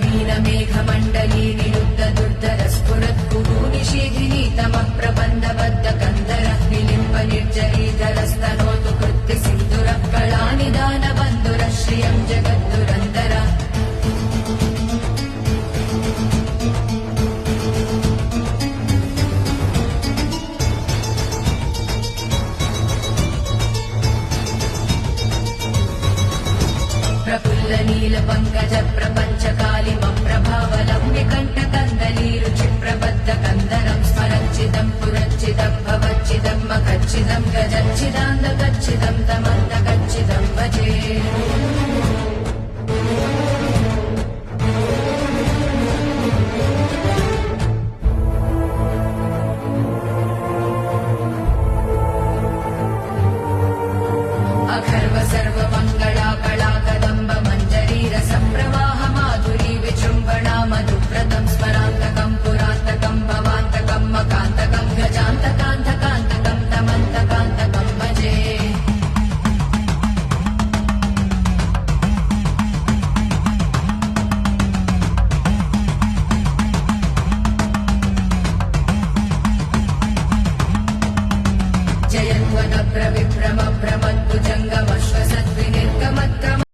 नवीन मेघमण्डली निरुद्ध दुर्धर स्फुरत्कुरु निषेधिनी तमः प्रबन्धबद्ध कन्दरः निलिम्ब निर्जरीधरस्तनोतु कृत्ति सिन्धुरः कलानिदान बन्धुरः श्रियं जगद्दुरन्धर प्रफुल्ल नील पंकज प्रपंच कालिमप्रभावलम्ब्य कण्ठकन्दली रुचिप्रबद्ध कन्दरं स्मरच्चिदं पुरच्चिदं भवच्चिदं मखच्चिदं गजच्चिदान्दगच्चिदं तमन्दगच्चिदं भजे अखर्व सर्वमङ्गला कला कदम्ब मञ्जरी रसप्रवाह माधुरी विजृम्भणा मधुव्रतं स्मरान्तकं पुरान्तकं भवान्तकं मकान्तकं गजान्तकान्तकान्तकं तमन्तकान्तकं भजे जयन्वदभ्रविभ्रमभ्रमद्भुजङ्गमश्वसद्विनिर्गमत्र